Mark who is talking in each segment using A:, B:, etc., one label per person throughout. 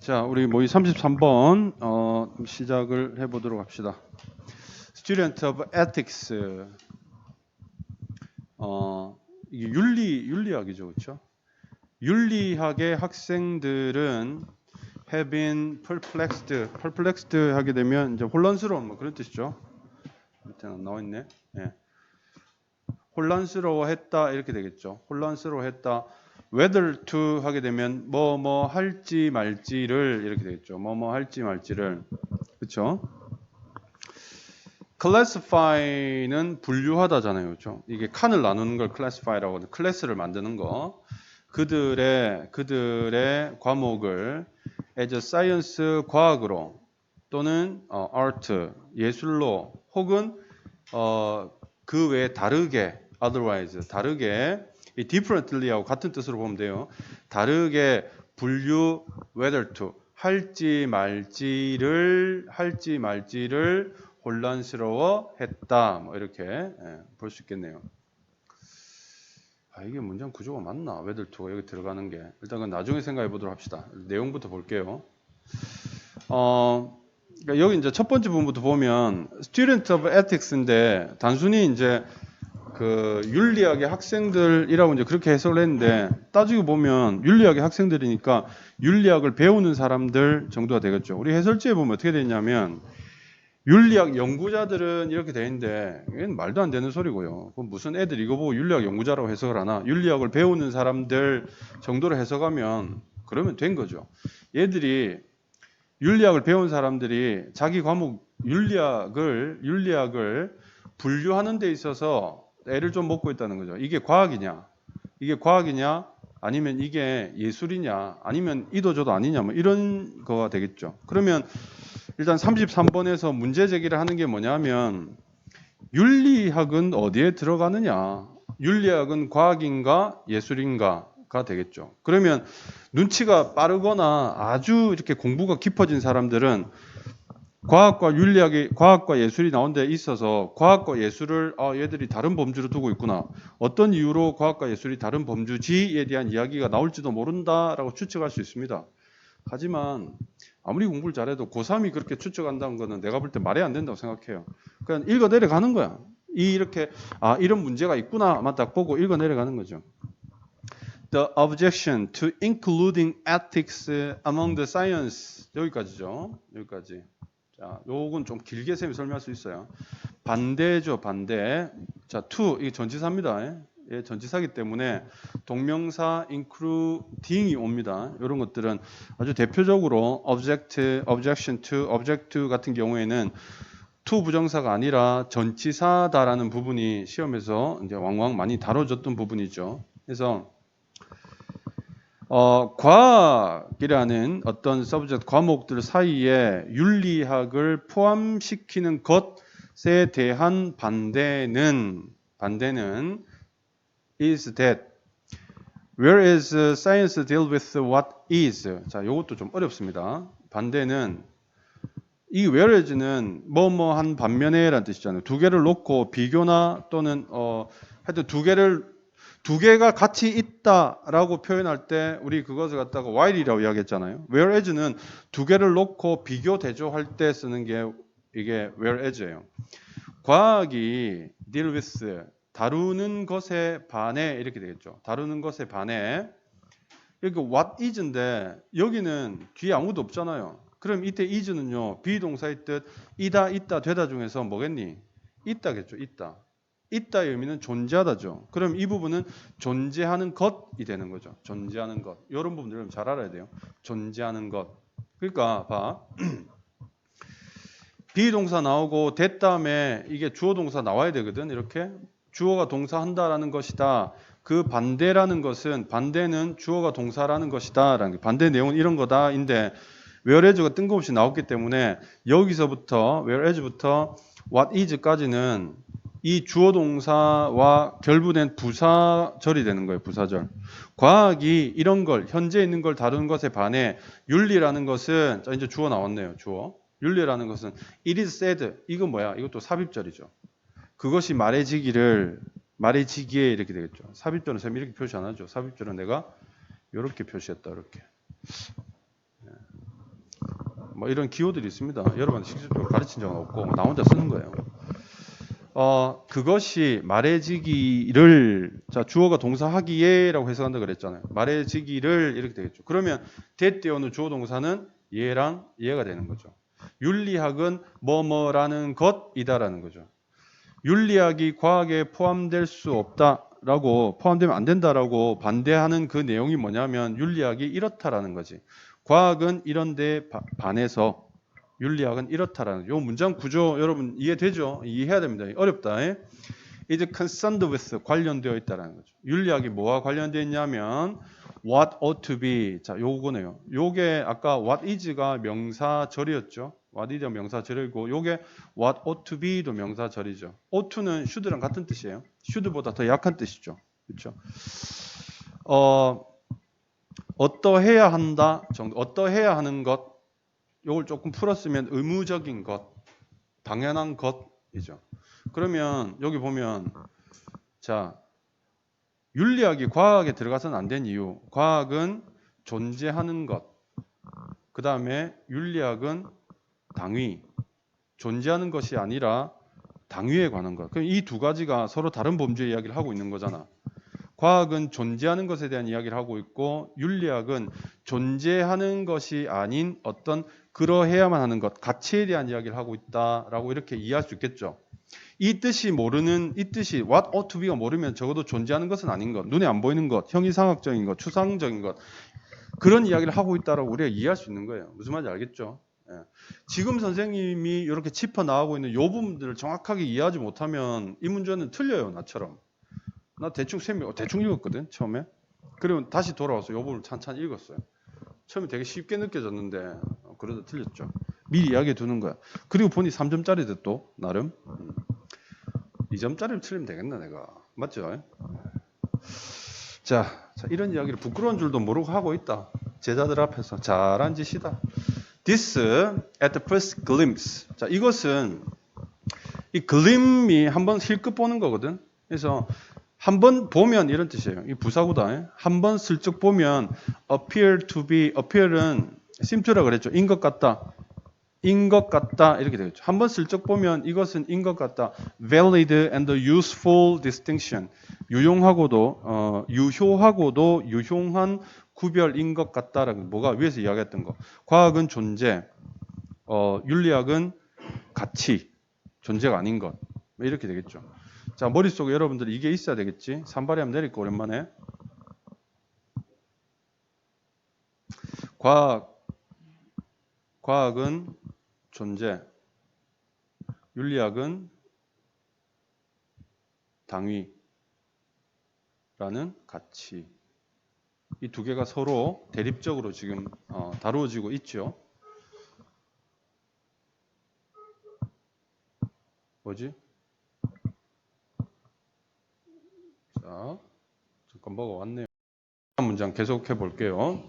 A: 자, 우리 모의 33번 시작을 해보도록 합시다. Student of Ethics. 이게 윤리학이죠, 그렇죠? 윤리학의 학생들은 have been perplexed 하게 되면 이제 혼란스러운 뭐 그런 뜻이죠. 밑에는 나와 있네. 예. 혼란스러워했다 이렇게 되겠죠. 혼란스러워했다. whether to 하게 되면 뭐 할지 말지를 이렇게 되겠죠. 뭐 할지 말지를. 그렇죠? classify는 분류하다잖아요. 그렇죠? 이게 칸을 나누는 걸 classify라고 하거든요. 클래스를 만드는 거. 그들의 과목을 as a science 과학으로 또는 art 예술로 혹은 그 외에 다르게 otherwise 다르게 이 differently하고 같은 뜻으로 보면 돼요. 다르게 분류 whether to 할지 말지를 혼란스러워했다. 뭐 이렇게 볼 수 있겠네요. 이게 문장 구조가 맞나? whether to가 여기 들어가는 게 일단 그건 나중에 생각해 보도록 합시다. 내용부터 볼게요. 그러니까 여기 이제 첫 번째 부분부터 보면 student of ethics인데 단순히 이제 그 윤리학의 학생들이라고 이제 그렇게 해석을 했는데 따지고 보면 윤리학의 학생들이니까 윤리학을 배우는 사람들 정도가 되겠죠. 우리 해설지에 보면 어떻게 되냐면 윤리학 연구자들은 이렇게 돼 있는데 이건 말도 안 되는 소리고요. 그럼 무슨 애들 이거 보고 윤리학 연구자라고 해석을 하나? 윤리학을 배우는 사람들 정도로 해석하면 그러면 된 거죠. 얘들이 윤리학을 배운 사람들이 자기 과목 윤리학을 분류하는 데 있어서 애를 좀 먹고 있다는 거죠. 이게 과학이냐? 아니면 이게 예술이냐? 아니면 이도저도 아니냐? 뭐 이런 거가 되겠죠. 그러면 일단 33번에서 문제 제기를 하는 게 뭐냐면 윤리학은 어디에 들어가느냐? 윤리학은 과학인가 예술인가가 되겠죠. 그러면 눈치가 빠르거나 아주 이렇게 공부가 깊어진 사람들은 과학과 예술이 나온 데 있어서 과학과 예술을 얘들이 다른 범주로 두고 있구나. 어떤 이유로 과학과 예술이 다른 범주지에 대한 이야기가 나올지도 모른다라고 추측할 수 있습니다. 하지만 아무리 공부를 잘해도 고3이 그렇게 추측한다는 거는 내가 볼 때 말이 안 된다고 생각해요. 그냥 읽어 내려가는 거야. 이렇게 이런 문제가 있구나만 딱 보고 읽어 내려가는 거죠. The objection to including ethics among the science 여기까지죠. 여기까지. 자, 요건 좀 길게 쌤이 설명할 수 있어요. 반대죠, 반대. 자, to 이게 전치사입니다. 예, 전치사기 때문에 동명사 including이 옵니다. 이런 것들은 아주 대표적으로 objection to 같은 경우에는 to 부정사가 아니라 전치사다라는 부분이 시험에서 이제 왕왕 많이 다뤄졌던 부분이죠. 그래서 과학이라는 어떤 서브젝트 과목들 사이에 윤리학을 포함시키는 것에 대한 반대는 is that whereas science deals with what is. 자, 이것도 좀 어렵습니다. 반대는 이 whereas는 뭐뭐한 반면에라는 뜻이잖아요. 두 개를 놓고 비교나 또는 하여튼 두 개가 같이 있다라고 표현할 때 우리 그것을 갖다가 while이라고 이야기했잖아요. whereas는 두 개를 놓고 비교 대조할 때 쓰는 게 이게 whereas예요. 과학이 deal with 다루는 것에 반해 이렇게 되겠죠. 다루는 것에 반해. 그러니까 what is인데 여기는 뒤에 아무도 없잖아요. 그럼 이때 is는요. 비동사의 뜻 이다, 있다, 되다 중에서 뭐겠니? 있다겠죠. 있다. 있다의 의미는 존재하다죠. 그럼 이 부분은 존재하는 것이 되는 거죠. 존재하는 것. 이런 부분들은 잘 알아야 돼요. 존재하는 것. 그러니까 봐. 비동사 나오고 that 다음에 이게 주어 동사 나와야 되거든. 이렇게 주어가 동사한다라는 것이다. 그 반대라는 것은 반대는 주어가 동사라는 것이다. 라는 게 반대 내용은 이런 거다인데 whereas가 뜬금없이 나왔기 때문에 여기서부터 whereas부터 what is까지는 이 주어 동사와 결부된 부사절이 되는 거예요. 부사절. 과학이 이런 걸 현재 있는 걸 다루는 것에 반해 윤리라는 것은 자 이제 주어 나왔네요. 주어. 윤리라는 것은 it is said. 이건 뭐야? 이것도 삽입절이죠. 그것이 말해지기에 이렇게 되겠죠. 삽입절은 쌤 이렇게 표시 안 하죠. 삽입절은 내가 이렇게 표시했다. 이렇게. 뭐 이런 기호들이 있습니다. 여러분한테 직접적으로 가르친 적은 없고 나 혼자 쓰는 거예요. 그것이 말해지기를, 자, 주어가 동사 하기에라고 해석한다 그랬잖아요. 말해지기를 이렇게 되겠죠. 그러면 대때오는 주어 동사는 얘랑 얘가 되는 거죠. 윤리학은 뭐뭐라는 것이다라는 거죠. 윤리학이 과학에 포함될 수 없다라고, 포함되면 안 된다라고 반대하는 그 내용이 뭐냐면 윤리학이 이렇다라는 거지. 과학은 이런데 반해서 윤리학은 이렇다라는, 요 문장 구조 여러분 이해되죠? 이해해야 됩니다. 어렵다. is concerned with, 관련되어 있다라는 거죠. 윤리학이 뭐와 관련되어 있냐면 what ought to be. 자, 요거네요. 요게 아까 what is가 명사절이었죠. what is가 명사절이고 요게 what ought to be도 명사절이죠. ought to는 should랑 같은 뜻이에요. should보다 더 약한 뜻이죠. 그렇죠? 어떠해야 한다 정도, 어떠해야 하는 것, 요걸 조금 풀었으면 의무적인 것, 당연한 것이죠. 그러면 여기 보면, 자, 윤리학이 과학에 들어가서는 안 된 이유, 과학은 존재하는 것, 그 다음에 윤리학은 당위, 존재하는 것이 아니라 당위에 관한 것. 그럼 이 두 가지가 서로 다른 범주의 이야기를 하고 있는 거잖아. 과학은 존재하는 것에 대한 이야기를 하고 있고 윤리학은 존재하는 것이 아닌 어떤 그러해야만 하는 것, 가치에 대한 이야기를 하고 있다라고 이렇게 이해할 수 있겠죠. 이 뜻이 모르는, 이 뜻이 what ought to be가 모르면 적어도 존재하는 것은 아닌 것, 눈에 안 보이는 것, 형이상학적인 것, 추상적인 것, 그런 이야기를 하고 있다라고 우리가 이해할 수 있는 거예요. 무슨 말인지 알겠죠? 예. 지금 선생님이 이렇게 짚어 나가고 있는 이 부분들을 정확하게 이해하지 못하면 이 문제는 틀려요. 나처럼. 나 대충 대충 읽었거든 처음에. 그리고 다시 돌아와서 이 부분을 찬찬히 읽었어요. 처음에 되게 쉽게 느껴졌는데 그러다 틀렸죠. 미리 이야기해 두는 거야. 그리고 보니 3점짜리도 또 나름 2점짜리를 틀리면 되겠나 내가. 맞죠? 자, 이런 이야기를 부끄러운 줄도 모르고 하고 있다. 제자들 앞에서 잘한 짓이다. This at the first glimpse. 자, 이것은 이 glimpse이 한번 힐끗 보는 거거든. 그래서 한번 보면 이런 뜻이에요. 이 부사구다. 한번 슬쩍 보면 appear to be, appear은 seem to라 그랬죠. 인 것 같다. 인 것 같다 이렇게 되겠죠. 한번 슬쩍 보면 이것은 인 것 같다. valid and useful distinction. 유용하고도 유효하고도 유용한 구별인 것 같다라는, 뭐가 위에서 이야기했던 거. 과학은 존재, 윤리학은 가치, 존재가 아닌 것. 이렇게 되겠죠. 자, 머릿속에 여러분들 이게 있어야 되겠지. 산발이 한번 내릴까 오랜만에. 과학은 존재, 윤리학은 당위라는 가치. 이 두 개가 서로 대립적으로 지금 다루어지고 있죠. 뭐지? 자, 잠깐 뭐가 왔네요. 다음 문장 계속해 볼게요.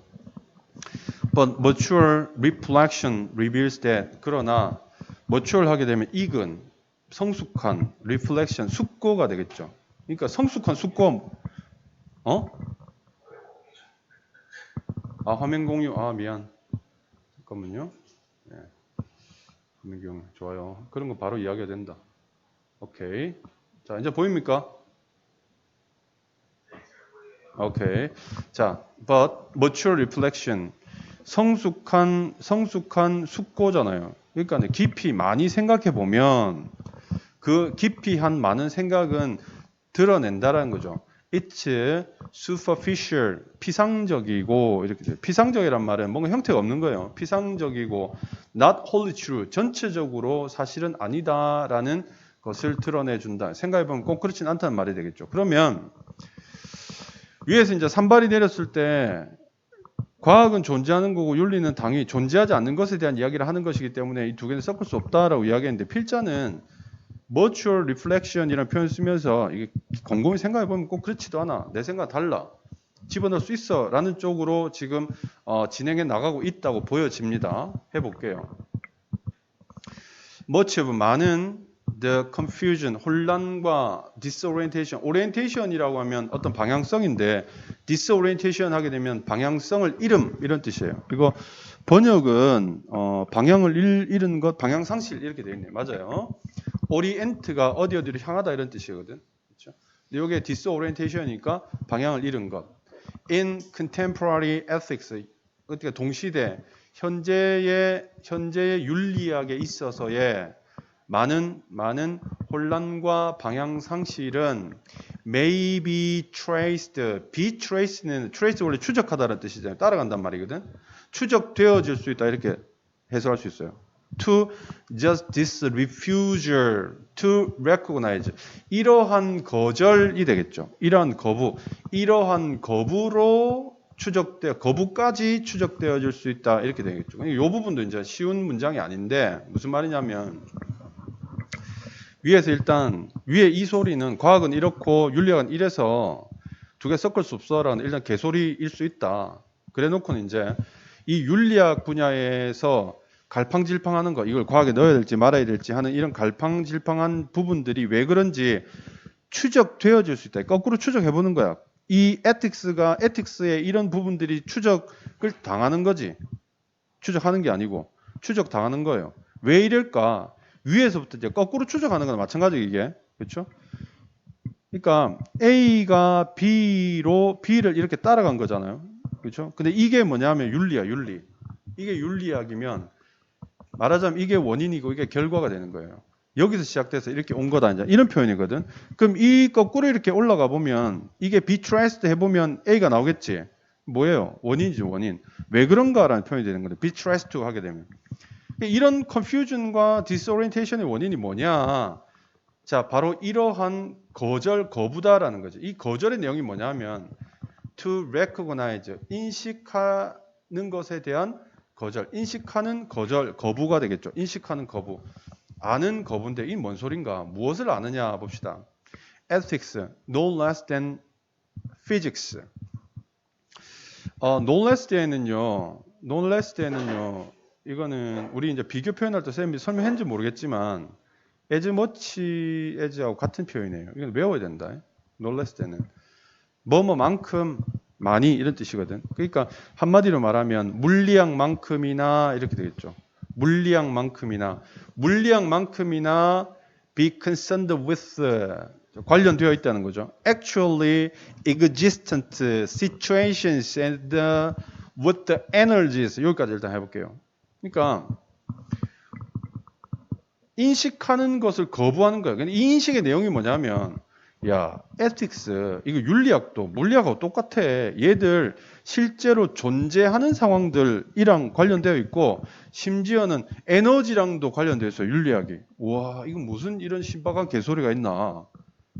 A: But mature reflection reveals that. 그러나 mature 하게 되면 익은, 성숙한, reflection, 숙고가 되겠죠. 그러니까 성숙한 숙고. 화면 공유. 미안. 잠깐만요. 네. 화면 공유. 좋아요. 그런 거 바로 이야기가 된다. 오케이. 자, 이제 보입니까? 오케이. 자, but mature reflection. 성숙한 숙고잖아요. 그러니까 깊이 많이 생각해 보면 그 깊이 한 많은 생각은 드러낸다라는 거죠. It's superficial, 피상적이고, 이렇게 돼요. 피상적이란 말은 뭔가 형태가 없는 거예요. 피상적이고, not wholly true, 전체적으로 사실은 아니다라는 것을 드러내준다. 생각해보면 꼭 그렇진 않다는 말이 되겠죠. 그러면 위에서 이제 산발이 내렸을 때 과학은 존재하는 거고 윤리는 당연히 존재하지 않는 것에 대한 이야기를 하는 것이기 때문에 이 두 개는 섞을 수 없다라고 이야기했는데, 필자는 mature reflection이라는 표현을 쓰면서 이게 곰곰이 생각해보면 꼭 그렇지도 않아. 내 생각 달라. 집어넣을 수 있어. 라는 쪽으로 지금 진행해 나가고 있다고 보여집니다. 해볼게요. much of 많은, the confusion, 혼란과 disorientation. orientation이라고 하면 어떤 방향성인데 disorientation 하게 되면 방향성을 잃음, 이런 뜻이에요. 이거 번역은 방향을 잃은 것, 방향 상실 이렇게 되어 있네. 맞아요. 오리엔트가 어디로 향하다 이런 뜻이거든. 그렇죠? 근데 이게 disorientation이니까 방향을 잃은 것. In contemporary ethics, 그러니까 동시대 현재의 윤리학에 있어서의 많은 혼란과 방향 상실은 may be traced. be traced는 trace 원래 추적하다라는 뜻이잖아요. 따라간단 말이거든. 추적되어질 수 있다 이렇게 해석할 수 있어요. To just this refusal to recognize. 이러한 거절이 되겠죠. 이러한 거부. 이러한 거부로 거부까지 추적되어질 수 있다 이렇게 되겠죠. 이 부분도 이제 쉬운 문장이 아닌데 무슨 말이냐면 위에서 일단 위에 이 소리는 과학은 이렇고 윤리학은 이래서 두 개 섞을 수 없어라는 일단 개소리일 수 있다. 그래 놓고는 이제 이 윤리학 분야에서 갈팡질팡하는 거 이걸 과학에 넣어야 될지 말아야 될지 하는 이런 갈팡질팡한 부분들이 왜 그런지 추적되어질 수 있다. 거꾸로 추적해 보는 거야. 이 에틱스의 이런 부분들이 추적을 당하는 거지. 추적하는 게 아니고 추적 당하는 거예요. 왜 이럴까? 위에서부터 이제 거꾸로 추적하는 거나 마찬가지 이게. 그렇죠? 그러니까 A가 B를 이렇게 따라간 거잖아요. 그렇죠? 근데 이게 뭐냐면 윤리야, 윤리. 이게 윤리학이면 말하자면 이게 원인이고 이게 결과가 되는 거예요. 여기서 시작돼서 이렇게 온 거다 이제 이런 표현이거든. 그럼 이 거꾸로 이렇게 올라가 보면 이게 be traced 해보면 A가 나오겠지. 뭐예요? 원인이죠, 원인. 왜 그런가라는 표현이 되는 거예요. be traced to 하게 되면. 이런 confusion과 disorientation의 원인이 뭐냐? 자, 바로 이러한 거부다라는 거죠. 이 거절의 내용이 뭐냐면 to recognize, 인식하는 것에 대한 거절, 인식하는 거절, 거부가 되겠죠. 인식하는 거부. 아는 거부인데 이 뭔 소린가? 무엇을 아느냐 봅시다. Ethics, no less than physics. no less than은요, 이거는 우리 이제 비교 표현할 때 선생님이 설명했는지 모르겠지만 as much as하고 같은 표현이에요. 이건 외워야 된다. no less than은 뭐뭐만큼 많이 이런 뜻이거든. 그러니까 한마디로 말하면 물리학만큼이나 이렇게 되겠죠. 물리학만큼이나 be concerned with 관련되어 있다는 거죠. Actually existent situations and with the energies 여기까지 일단 해볼게요. 그러니까 인식하는 것을 거부하는 거예요. 이 인식의 내용이 뭐냐면 야, 에틱스 이거 윤리학도 물리학하고 똑같아. 얘들 실제로 존재하는 상황들이랑 관련되어 있고 심지어는 에너지랑도 관련되어 있어요. 윤리학이. 와, 이건 무슨 이런 신박한 개소리가 있나.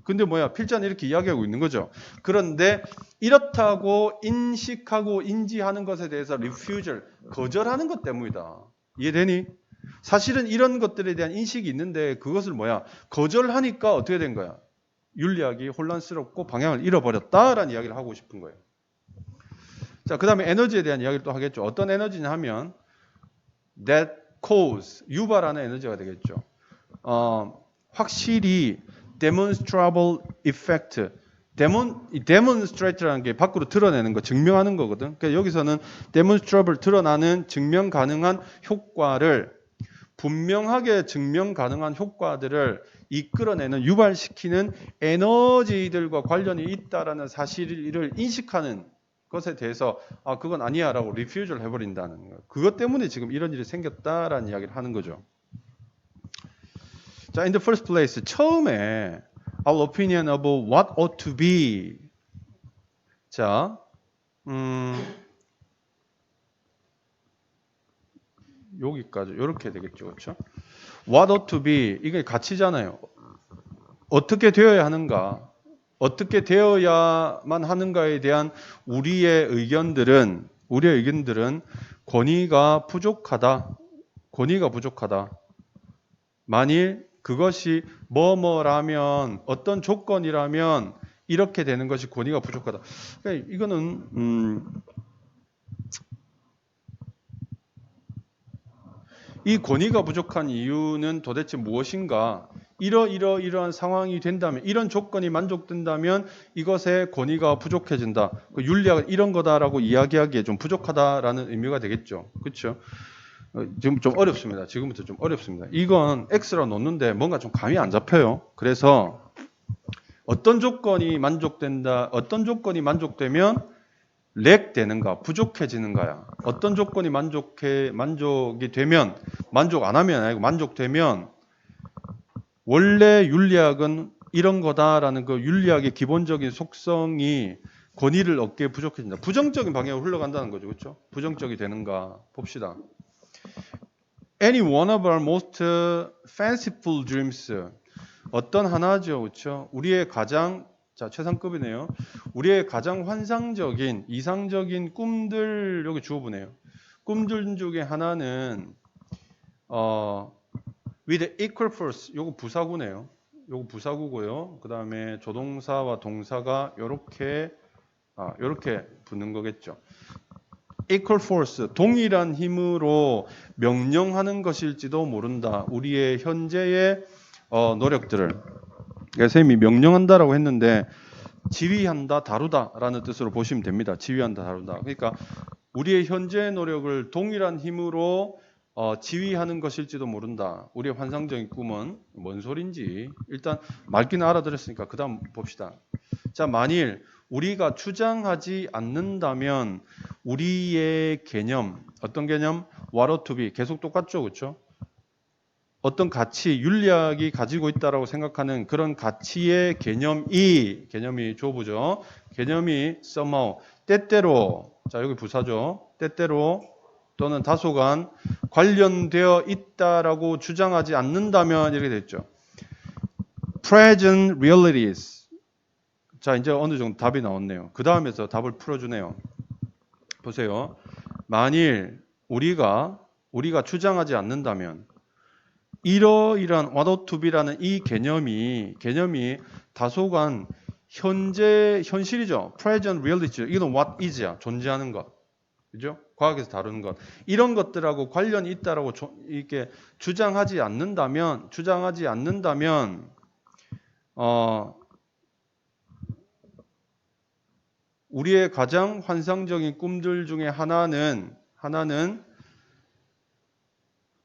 A: 근데 뭐야, 필자는 이렇게 이야기하고 있는 거죠. 그런데 이렇다고 인식하고 인지하는 것에 대해서 refusal, 거절하는 것 때문이다. 이해되니? 사실은 이런 것들에 대한 인식이 있는데 그것을 뭐야, 거절하니까 어떻게 된 거야? 윤리학이 혼란스럽고 방향을 잃어버렸다라는 이야기를 하고 싶은 거예요. 자, 그 다음에 에너지에 대한 이야기를 또 하겠죠. 어떤 에너지냐 하면 that cause, 유발하는 에너지가 되겠죠. 확실히 demonstrable effect, demonstrate라는 게 밖으로 드러내는 거, 증명하는 거거든. 그러니까 여기서는 demonstrable, 드러나는 증명 가능한 효과를 분명하게 증명 가능한 효과들을 이끌어내는 유발시키는 에너지들과 관련이 있다라는 사실을 인식하는 것에 대해서 그건 아니야라고 리퓨즈를 해버린다는 거예요. 그것 때문에 지금 이런 일이 생겼다라는 이야기를 하는 거죠. 자, in the first place 처음에 our opinion about what ought to be. 자, 여기까지 이렇게 되겠죠, 그렇죠? What ought to be 이게 가치잖아요. 어떻게 되어야 하는가, 어떻게 되어야만 하는가에 대한 우리의 의견들은 권위가 부족하다. 만일 그것이 뭐뭐라면 어떤 조건이라면 이렇게 되는 것이 권위가 부족하다. 그러니까 이거는 이 권위가 부족한 이유는 도대체 무엇인가? 이러한 상황이 된다면, 이런 조건이 만족된다면 이것의 권위가 부족해진다. 그 윤리학은 이런 거다라고 이야기하기에 좀 부족하다라는 의미가 되겠죠. 그렇죠? 지금 좀 어렵습니다. 지금부터 좀 어렵습니다. 이건 X라 놓는데 뭔가 좀 감이 안 잡혀요. 그래서 어떤 조건이 만족되면 렉 되는가, 부족해지는가야. 어떤 조건이 만족이 되면, 만족 안 하면 아니고 만족되면 원래 윤리학은 이런 거다라는 그 윤리학의 기본적인 속성이 권위를 얻기에 부족해진다. 부정적인 방향으로 흘러간다는 거죠. 그렇죠? 부정적이 되는가 봅시다. Any one of our most fanciful dreams. 어떤 하나죠. 그렇죠? 우리의 가장 최상급이네요. 우리의 가장 환상적인, 이상적인 꿈들 여기 주어보네요. 꿈들 중에 하나는 with equal force. 요거 부사구네요. 요거 부사구고요. 그 다음에 조동사와 동사가 요렇게 붙는 거겠죠. equal force, 동일한 힘으로 명령하는 것일지도 모른다. 우리의 현재의 노력들을. 선생님이 명령한다라고 했는데 지휘한다, 다루다라는 뜻으로 보시면 됩니다. 지휘한다, 다루다. 그러니까 우리의 현재 노력을 동일한 힘으로 지휘하는 것일지도 모른다. 우리의 환상적인 꿈은 뭔 소린지 일단 맑기는 알아들었으니까 그 다음 봅시다. 자, 만일 우리가 주장하지 않는다면 우리의 개념, 어떤 개념? what ought to be, 계속 똑같죠, 그렇죠? 어떤 가치, 윤리학이 가지고 있다라고 생각하는 그런 가치의 개념이 조부죠. 개념이 somehow, 때때로, 자 여기 부사죠. 때때로 또는 다소간 관련되어 있다라고 주장하지 않는다면 이렇게 됐죠. Present realities. 자 이제 어느 정도 답이 나왔네요. 그 다음에서 답을 풀어주네요. 보세요. 만일 우리가 주장하지 않는다면 이러이러한 what ought to be라는 이 개념이 다소간 현실이죠. present reality. 이건 what is야. 존재하는 것. 그죠? 과학에서 다루는 것. 이런 것들하고 관련이 있다라고 이렇게 주장하지 않는다면 우리의 가장 환상적인 꿈들 중에 하나는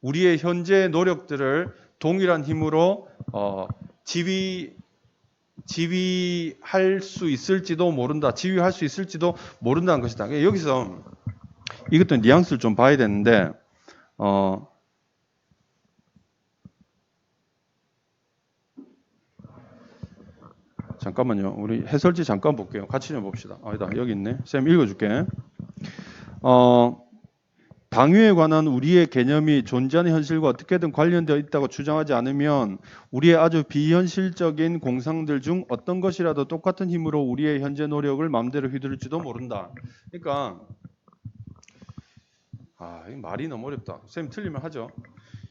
A: 우리의 현재 노력들을 동일한 힘으로 지휘할 수 있을지도 모른다는 것이다. 여기서 이것도 뉘앙스를 좀 봐야 되는데 잠깐만요. 우리 해설지 잠깐 볼게요. 같이 좀 봅시다. 아니다. 여기 있네. 쌤 읽어줄게. 당위에 관한 우리의 개념이 존재하는 현실과 어떻게든 관련되어 있다고 주장하지 않으면 우리의 아주 비현실적인 공상들 중 어떤 것이라도 똑같은 힘으로 우리의 현재 노력을 마음대로 휘두를지도 모른다. 그러니까 이 말이 너무 어렵다. 쌤 틀리면 하죠.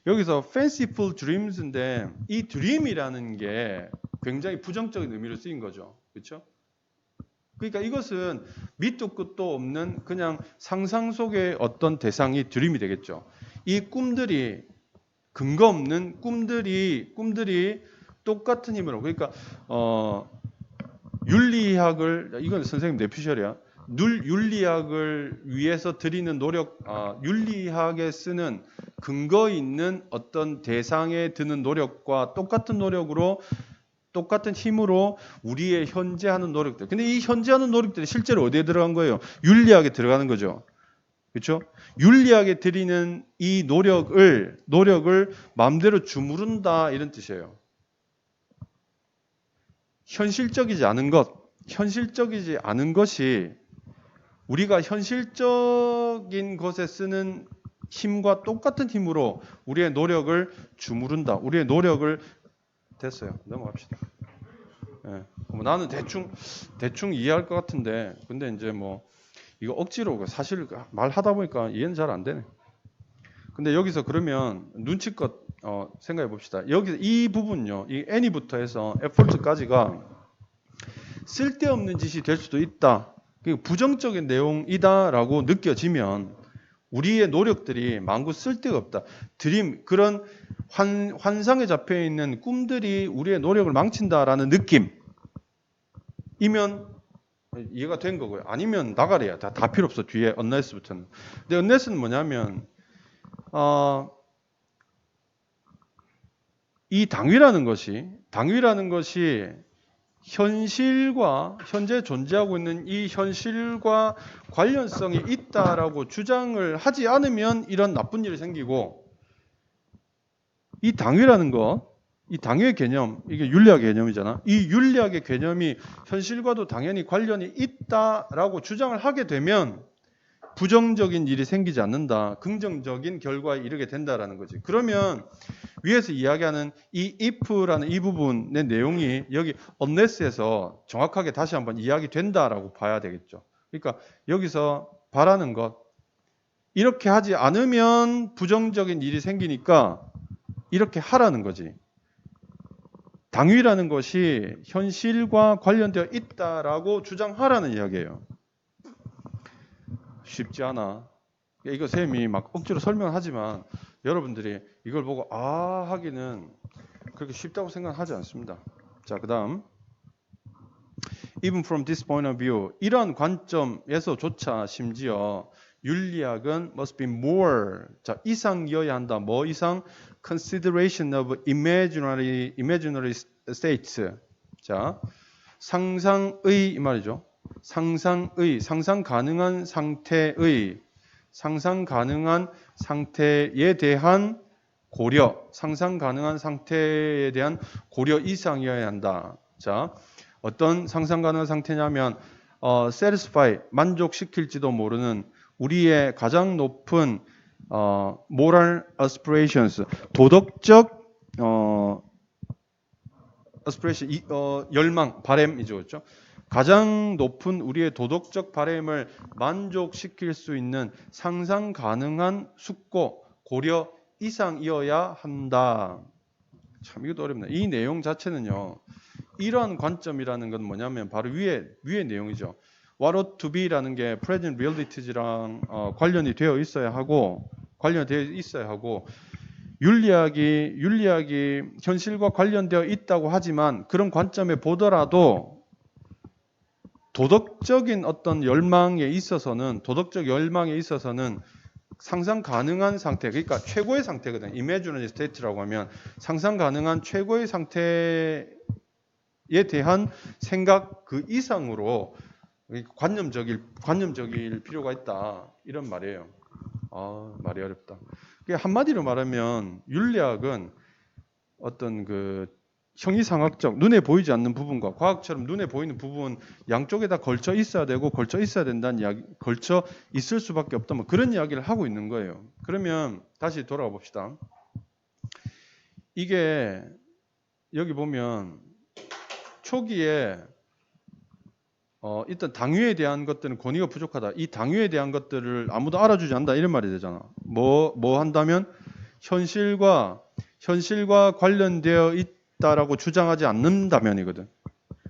A: 여기서 fanciful dreams인데 이 dream이라는 게 굉장히 부정적인 의미로 쓰인 거죠. 그렇죠? 그러니까 이것은 밑도 끝도 없는 그냥 상상 속의 어떤 대상이 드림이 되겠죠. 이 꿈들이 근거 없는 꿈들이 똑같은 힘으로 그러니까 윤리학을 이건 선생님 내피셜이야. 윤리학을 위해서 드리는 노력, 윤리학에 쓰는 근거 있는 어떤 대상에 드는 노력과 똑같은 힘으로 우리의 현재 하는 노력들. 근데 이 현재 하는 노력들이 실제로 어디에 들어간 거예요? 윤리학에 들어가는 거죠. 그렇죠? 윤리학에 드리는 이 노력을 마음대로 주무른다 이런 뜻이에요. 현실적이지 않은 것이 우리가 현실적인 것에 쓰는 힘과 똑같은 힘으로 우리의 노력을 주무른다. 우리의 노력을 됐어요. 넘어갑시다. 예. 나는 대충 이해할 것 같은데, 근데 이제 뭐 이거 억지로 사실 말하다 보니까 이해는 잘 안 되네. 근데 여기서 그러면 눈치껏 생각해 봅시다. 여기서 이 부분요, 이 any부터 해서 effort까지가 쓸데없는 짓이 될 수도 있다. 부정적인 내용이다라고 느껴지면 우리의 노력들이 망구 쓸데가 없다. 그런 환상에 잡혀 있는 꿈들이 우리의 노력을 망친다라는 느낌이면 이해가 된 거고요. 아니면 나가래야 다 필요 없어. 뒤에 unless부터는. 근데 unless는 뭐냐면 이 당위라는 것이 현실과 현재 존재하고 있는 이 현실과 관련성이 있다라고 주장을 하지 않으면 이런 나쁜 일이 생기고, 이 당위라는 것, 이 당위의 개념, 이게 윤리학의 개념이잖아. 이 윤리학의 개념이 현실과도 당연히 관련이 있다라고 주장을 하게 되면 부정적인 일이 생기지 않는다. 긍정적인 결과에 이르게 된다라는 거지. 그러면 위에서 이야기하는 이 if라는 이 부분의 내용이 여기 unless에서 정확하게 다시 한번 이야기된다라고 봐야 되겠죠. 그러니까 여기서 바라는 것, 이렇게 하지 않으면 부정적인 일이 생기니까 이렇게 하라는 거지. 당위라는 것이 현실과 관련되어 있다라고 주장하라는 이야기예요. 쉽지 않아. 이거 쌤이 막 억지로 설명하지만 여러분들이 이걸 보고 하기는 그렇게 쉽다고 생각하지 않습니다. 자, 그 다음 Even from this point of view, 이런 관점에서조차 심지어 윤리학은 must be more, 자, 이상이어야 한다. 뭐 이상? Consideration of imaginary states. 자, 상상의 이 말이죠. 상상 가능한 상태에 대한 고려, 상상 가능한 상태에 대한 고려 이상이어야 한다. 자, 어떤 상상 가능한 상태냐면 satisfy, 만족시킬지도 모르는 우리의 가장 높은 moral aspirations, 도덕적 aspiration, 열망, 바램이죠, 그렇죠? 가장 높은 우리의 도덕적 바램을 만족시킬 수 있는 상상 가능한 숙고, 고려 이상이어야 한다. 참 이것도 어렵네. 이 내용 자체는요. 이러한 관점이라는 건 뭐냐면 바로 위의 내용이죠. What ought to be라는 게 present reality랑 관련이 되어 있어야 하고 윤리학이 현실과 관련되어 있다고 하지만 그런 관점에 보더라도 도덕적인 어떤 열망에 있어서는 상상 가능한 상태, 그러니까 최고의 상태거든. imaginary state라고 하면 상상 가능한 최고의 상태에 대한 생각 그 이상으로 관념적일 필요가 있다. 이런 말이에요. 말이 어렵다. 한마디로 말하면 윤리학은 어떤 그 형이상학적 눈에 보이지 않는 부분과 과학처럼 눈에 보이는 부분 양쪽에 다 걸쳐 있어야 되고 걸쳐 있어야 된다는 이야기, 걸쳐 있을 수밖에 없다. 뭐 그런 이야기를 하고 있는 거예요. 그러면 다시 돌아가 봅시다. 이게 여기 보면 초기에 일단 당위에 대한 것들은 권위가 부족하다. 이 당위에 대한 것들을 아무도 알아주지 않는다. 이런 말이 되잖아. 뭐 한다면 현실과 관련되어 있다라고 주장하지 않는다면이거든.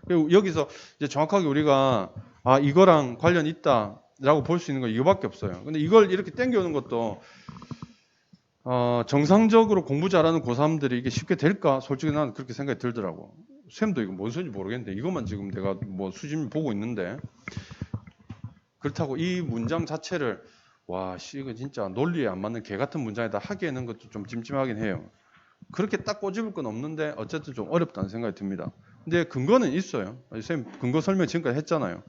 A: 그리고 여기서 이제 정확하게 우리가 이거랑 관련 있다라고 볼 수 있는 건 이거밖에 없어요. 근데 이걸 이렇게 땡겨오는 것도 정상적으로 공부 잘하는 고3들이 이게 쉽게 될까? 솔직히 나는 그렇게 생각이 들더라고. 쌤도 이거 뭔 소리인지 모르겠는데 이것만 지금 내가 뭐 수집을 보고 있는데 그렇다고 이 문장 자체를 이거 진짜 논리에 안 맞는 개 같은 문장에다 하기에는 것도 좀 찜찜하긴 해요. 그렇게 딱 꼬집을 건 없는데 어쨌든 좀 어렵다는 생각이 듭니다. 근데 근거는 있어요. 쌤 근거 설명 지금까지 했잖아요.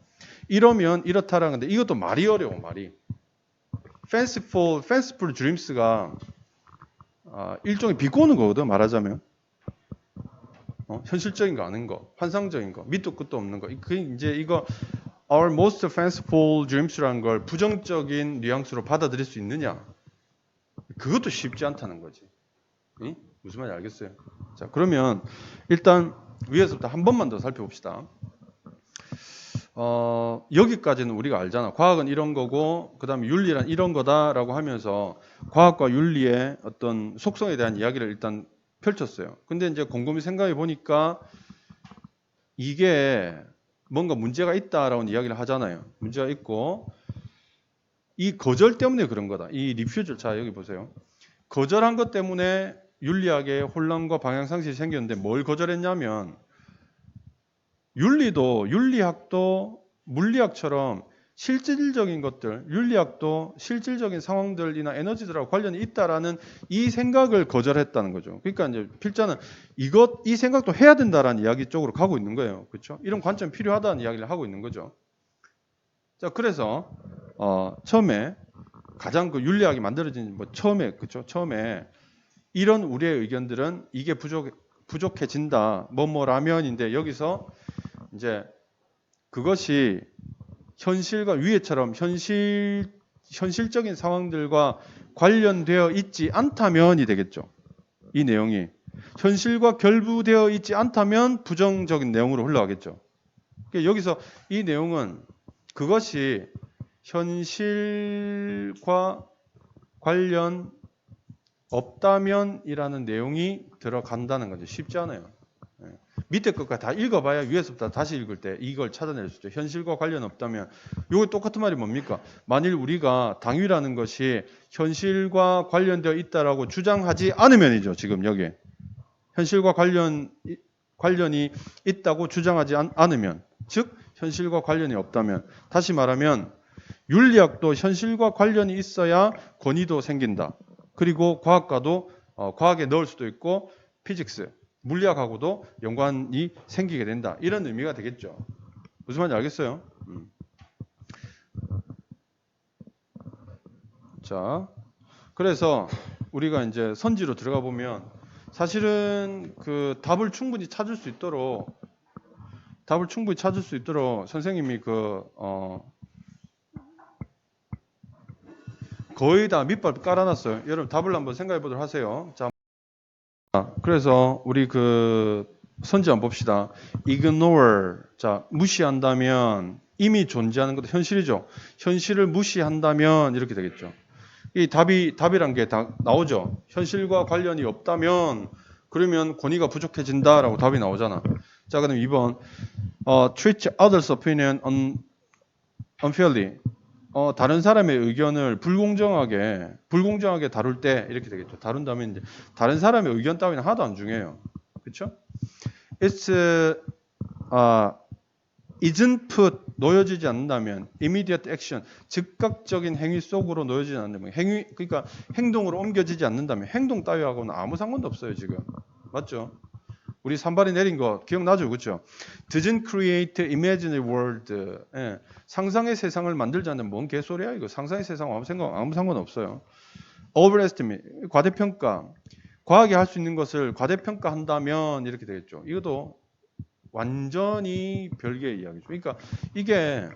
A: 이러면 이렇다라는 건데 이것도 말이 어려워. 말이. fanciful dreams가 일종의 비꼬는 거거든. 말하자면 현실적인 거 아닌 거, 환상적인 거, 밑도 끝도 없는 거. 이거 our most fanciful dreams라는 걸 부정적인 뉘앙스로 받아들일 수 있느냐? 그것도 쉽지 않다는 거지. 무슨 말인지 알겠어요? 자, 그러면 일단 위에서부터 한 번만 더 살펴봅시다. 여기까지는 우리가 알잖아. 과학은 이런 거고, 그 다음에 윤리란 이런 거다라고 하면서 과학과 윤리의 어떤 속성에 대한 이야기를 일단 펼쳤어요. 근데 이제 곰곰이 생각해 보니까 이게 뭔가 문제가 있다라는 이야기를 하잖아요. 문제가 있고, 이 거절 때문에 그런 거다. 이 리퓨절, 자, 여기 보세요. 거절한 것 때문에 윤리학의 혼란과 방향상실이 생겼는데 뭘 거절했냐면 윤리학도 물리학처럼 실질적인 것들, 윤리학도 실질적인 상황들이나 에너지들하고 관련이 있다라는 이 생각을 거절했다는 거죠. 그러니까 이제 필자는 이 생각도 해야 된다라는 이야기 쪽으로 가고 있는 거예요. 그렇죠? 이런 관점이 필요하다는 이야기를 하고 있는 거죠. 자, 그래서 처음에 가장 그 윤리학이 만들어진 처음에 그렇죠? 처음에 이런 우리의 의견들은 이게 부족해진다. 뭐라면인데 여기서 이제 그것이 현실과 위에처럼 현실적인 상황들과 관련되어 있지 않다면이 되겠죠. 이 내용이 현실과 결부되어 있지 않다면 부정적인 내용으로 흘러가겠죠. 그러니까 여기서 이 내용은 그것이 현실과 관련 없다면이라는 내용이 들어간다는 거죠. 쉽지 않아요. 밑에 것까지 다 읽어봐야 위에서부터 다시 읽을 때 이걸 찾아낼 수 있죠. 현실과 관련 없다면 이거 똑같은 말이 뭡니까? 만일 우리가 당위라는 것이 현실과 관련되어 있다라고 주장하지 않으면이죠. 지금 여기 현실과 관련이 있다고 주장하지 않으면 즉 현실과 관련이 없다면 다시 말하면 윤리학도 현실과 관련이 있어야 권위도 생긴다. 그리고 과학과도 과학에 넣을 수도 있고 피직스 물리학하고도 연관이 생기게 된다. 이런 의미가 되겠죠. 무슨 말인지 알겠어요? 자, 그래서 우리가 이제 선지로 들어가 보면 사실은 그 답을 충분히 찾을 수 있도록 선생님이 거의 다 밑밥 깔아놨어요. 여러분 답을 한번 생각해 보도록 하세요. 자, 그래서 우리 그 선지 한번 봅시다. ignore. 자, 무시한다면 이미 존재하는 것도 현실이죠. 현실을 무시한다면 이렇게 되겠죠. 이 답이란 게 다 나오죠. 현실과 관련이 없다면 그러면 권위가 부족해진다라고 답이 나오잖아. 자, 그럼 2번. treat others' opinion unfairly. 다른 사람의 의견을 불공정하게 다룰 때 이렇게 되겠죠. 다룬다면 이제 다른 사람의 의견 따위는 하나도 안 중요해요. 그렇죠? isn't put 놓여지지 않는다면 immediate action 즉각적인 행위 속으로 놓여지지 않는다면 그러니까 행동으로 옮겨지지 않는다면 행동 따위하고는 아무 상관도 없어요 지금. 맞죠? 우리 산발이 내린 거 기억나죠? 그렇죠? Doesn't create imaginary world. 예. 상상의 세상을 만들지 않는 뭔 개소리야 이거. 상상의 세상 아무 상관없어요. Overestimate. 과대평가. 과학이 할 수 있는 것을 과대평가한다면 이렇게 되겠죠. 이것도 완전히 별개의 이야기죠. 그러니까 이게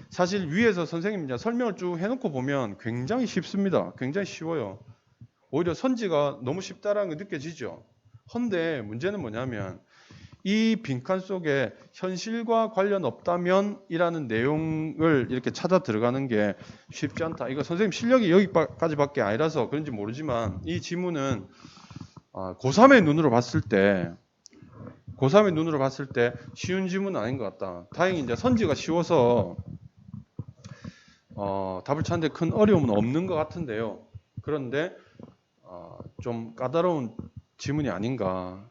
A: 사실 위에서 선생님이 설명을 쭉 해놓고 보면 굉장히 쉽습니다. 굉장히 쉬워요. 오히려 선지가 너무 쉽다라는 게 느껴지죠. 헌데 문제는 뭐냐면 이 빈칸 속에 현실과 관련 없다면 이라는 내용을 이렇게 찾아 들어가는 게 쉽지 않다. 이거 선생님 실력이 여기까지밖에 아니라서 그런지 모르지만 이 지문은 고3의 눈으로 봤을 때 쉬운 지문은 아닌 것 같다. 다행히 이제 선지가 쉬워서 답을 찾는데 큰 어려움은 없는 것 같은데요. 그런데 좀 까다로운 지문이 아닌가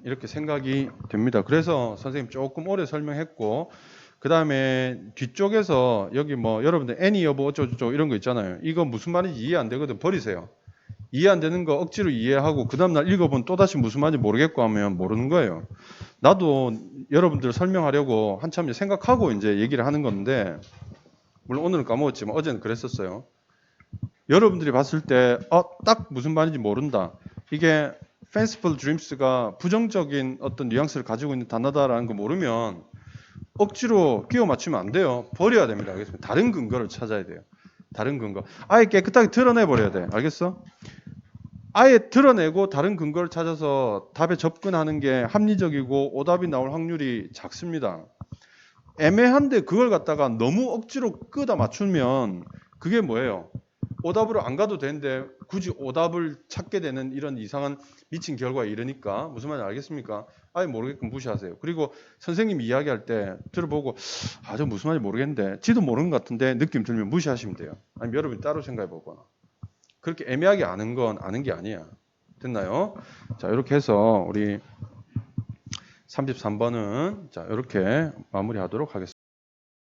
A: 이렇게 생각이 됩니다. 그래서 선생님 조금 오래 설명했고 그 다음에 뒤쪽에서 여기 여러분들 any 여부 어쩌고저쩌고 이런 거 있잖아요. 이거 무슨 말인지 이해 안 되거든. 버리세요. 이해 안 되는 거 억지로 이해하고 그 다음날 읽어보면 또다시 무슨 말인지 모르겠고 하면 모르는 거예요. 나도 여러분들 설명하려고 한참 생각하고 이제 얘기를 하는 건데 물론 오늘은 까먹었지만 어제는 그랬었어요. 여러분들이 봤을 때 딱 무슨 말인지 모른다. 이게 fanciful dreams가 부정적인 어떤 뉘앙스를 가지고 있는 단어다라는 거 모르면 억지로 끼워 맞추면 안 돼요. 버려야 됩니다. 알겠습니다. 다른 근거를 찾아야 돼요. 다른 근거. 아예 깨끗하게 드러내 버려야 돼. 알겠어? 아예 드러내고 다른 근거를 찾아서 답에 접근하는 게 합리적이고 오답이 나올 확률이 작습니다. 애매한데 그걸 갖다가 너무 억지로 끄다 맞추면 그게 뭐예요? 오답으로 안 가도 되는데 굳이 오답을 찾게 되는 이런 이상한 미친 결과에 이르니까 무슨 말인지 알겠습니까? 아예 모르게끔 무시하세요. 그리고 선생님이 이야기할 때 들어보고 저 무슨 말인지 모르겠는데 지도 모르는 것 같은데 느낌 들면 무시하시면 돼요. 아니면 여러분이 따로 생각해 보거나. 그렇게 애매하게 아는 건 아는 게 아니야. 됐나요? 자, 이렇게 해서 우리 33번은 자, 이렇게 마무리하도록 하겠습니다.